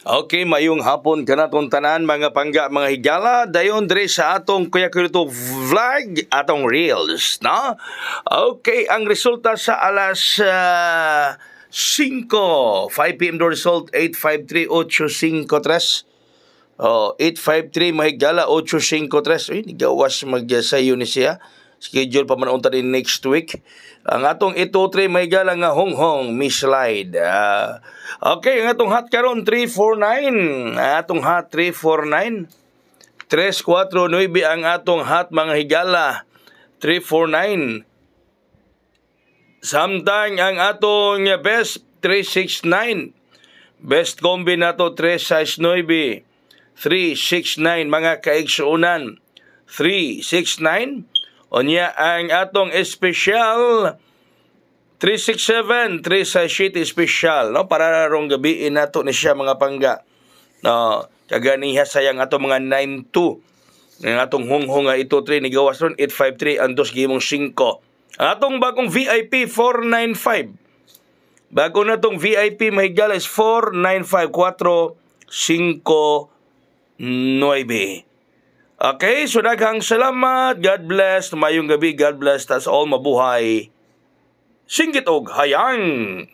Okay, mayong hapon kanaton tanan mga pangga mga higala dayon dire sa atong kuya to vlog atong reels, no? Okay, ang resulta sa alas 5 PM do result 853-853. Oh, 853 mahigala 853. Uy, nigawas magsayo ni siya. Schedule pa man unta din next week. Ang atong 803 mahigala nga honghong mislide. Okay, ang atong hot karon 349. Atong hot 349. 349 ang atong hot mga higala 349. Samtang ang atong best 369. Best combi nato 369. 369 mga kaigsuunan. 369. Onya ang atong special 367, 367 special, no? Para rong gabi nato ni siya mga pangga. No, kaganiha sayang ato mga 92. Ang atong honghong nga ito 3 ni gawas ron 853 ang dos gimong 5. Ang atong bagong VIP 495. Bago na tong VIP mahigala is 495 459. Okay, so daghang salamat. God bless. Mayong gabi. God bless. Tas all mabuhay. Singgit og hayang.